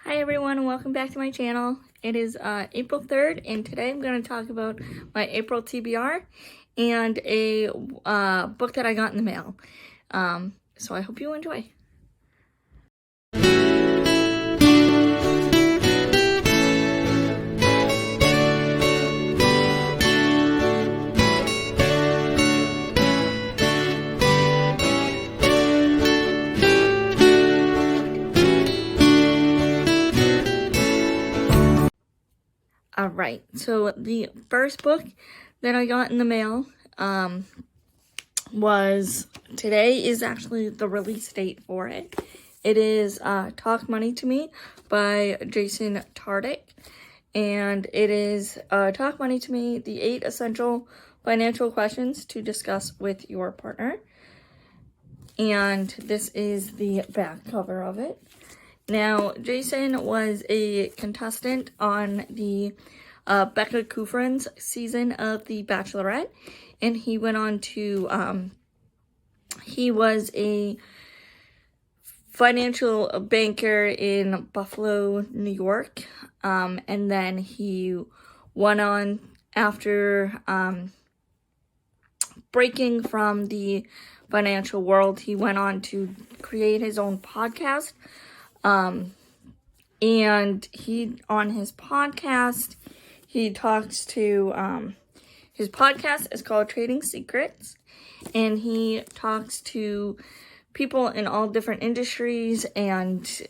Hi everyone, and welcome back to my channel. It is April 3rd, and today I'm going to talk about my April TBR and a book that I got in the mail. So I hope you enjoy. Alright, so the first book that I got in the mail today is actually the release date for it. It is Talk Money to Me by Jason Tartick. And it is Talk Money to Me, the 8 essential financial questions to discuss with your partner. And this is the back cover of it. Now, Jason was a contestant on the Becca Kufrin's season of The Bachelorette, and he went on to, he was a financial banker in Buffalo, New York, and then he went on after breaking from the financial world. He went on to create his own podcast. And on his podcast, he talks to, his podcast is called Trading Secrets, and he talks to people in all different industries and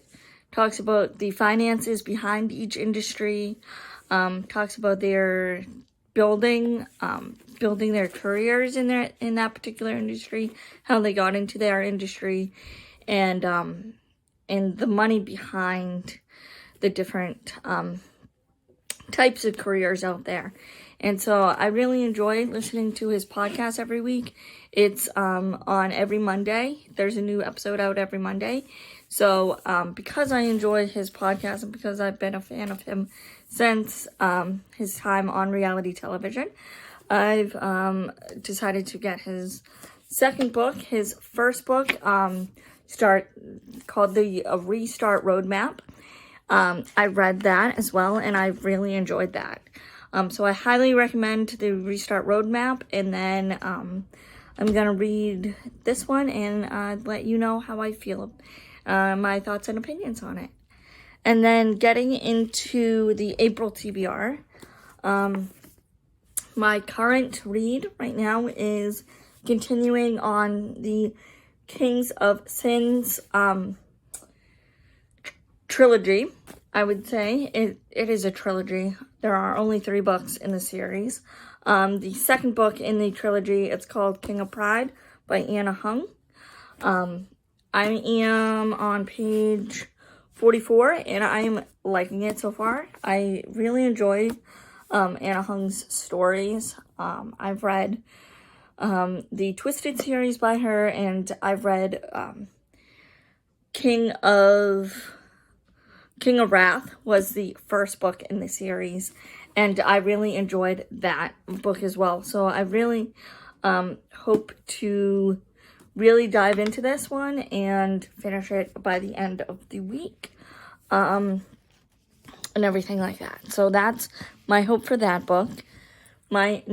talks about the finances behind each industry, talks about their building their careers in that particular industry, how they got into their industry, and the money behind the different types of careers out there. And so I really enjoy listening to his podcast every week. It's on every Monday. There's a new episode out every Monday. So because I enjoy his podcast and because I've been a fan of him since his time on reality television, I've decided to get his second book. His first book called the Restart Roadmap. I read that as well, and I really enjoyed that. So I highly recommend the Restart Roadmap, and then I'm going to read this one and let you know how I feel, my thoughts and opinions on it. And then getting into the April TBR, my current read right now is continuing on the Kings of Sins trilogy. I would say it is a trilogy. There are only 3 books in the series. The second book in the trilogy, it's called King of Pride by Anna Hung. I am on page 44, and I am liking it so far. I really enjoy Anna Hung's stories. I've read the Twisted series by her, and I've read King of Wrath was the first book in the series, and I really enjoyed that book as well. So I really hope to really dive into this one and finish it by the end of the week, and everything like that. So that's my hope for that book. My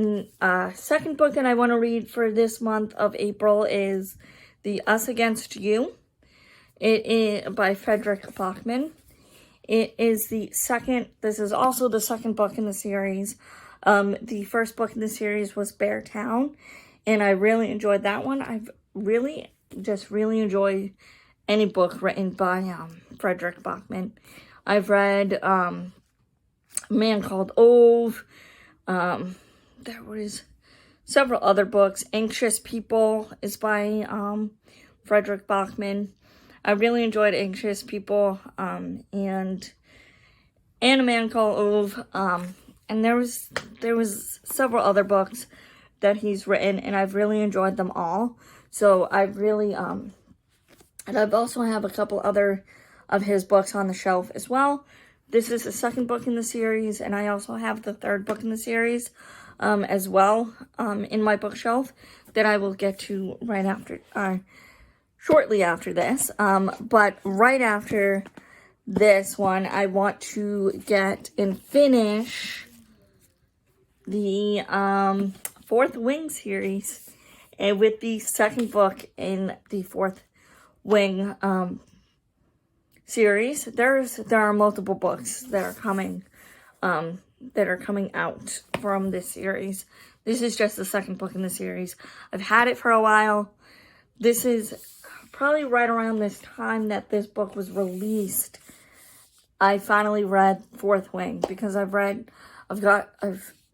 second book that I want to read for this month of April is The Us Against You. It is by Frederick Bachman. This is also the second book in the series. The first book in the series was Bear Town, and I really enjoyed that one. I've really enjoyed any book written by Frederick Bachman. I've read A Man Called Ove. There was several other books. Anxious People is by Frederick Bachman. I really enjoyed Anxious People, and A Man Called Ove, and there was several other books that he's written, and I've really enjoyed them all. So I've really, and I've also have a couple other of his books on the shelf as well. This is the second book in the series, and I also have the third book in the series as well in my bookshelf that I will get to right after, shortly after this. But right after this one, I want to get and finish the Fourth Wing series, and with the second book in the Fourth Wing series. There are multiple books that are coming out from this series. This is just the second book in the series. I've had it for a while. This is probably right around this time that this book was released. I finally read Fourth Wing because I've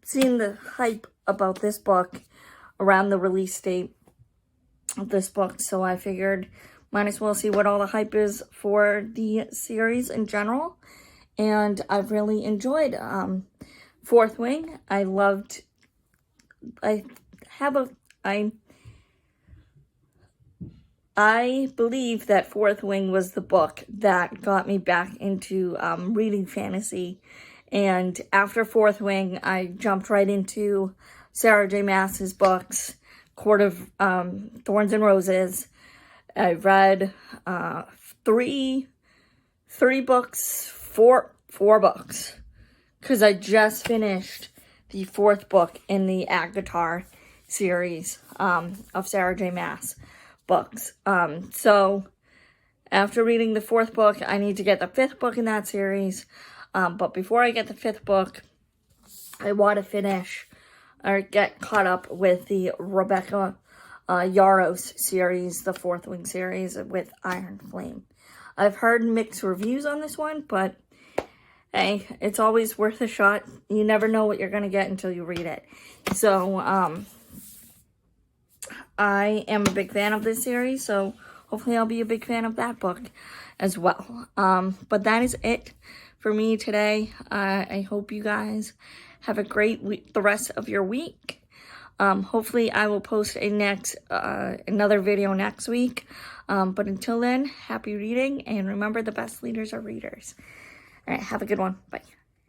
seen the hype about this book around the release date of this book, so I figured might as well see what all the hype is for the series in general. And I've really enjoyed Fourth Wing. I believe that Fourth Wing was the book that got me back into reading fantasy. And after Fourth Wing, I jumped right into Sarah J. Maas's books, Court of Thorns and Roses. I read four books, because I just finished the fourth book in the Agatar series of Sarah J. Maas books. So after reading the fourth book, I need to get the fifth book in that series. But before I get the fifth book, I want to finish or get caught up with the Rebecca Yarros series, the Fourth Wing series with Iron Flame. I've heard mixed reviews on this one, but hey, it's always worth a shot. You never know what you're going to get until you read it. So, I am a big fan of this series, so hopefully I'll be a big fan of that book as well. But that is it for me today. I hope you guys have a great week, the rest of your week. Hopefully I will post another video next week. But until then, happy reading, and remember, the best leaders are readers. All right, have a good one. Bye.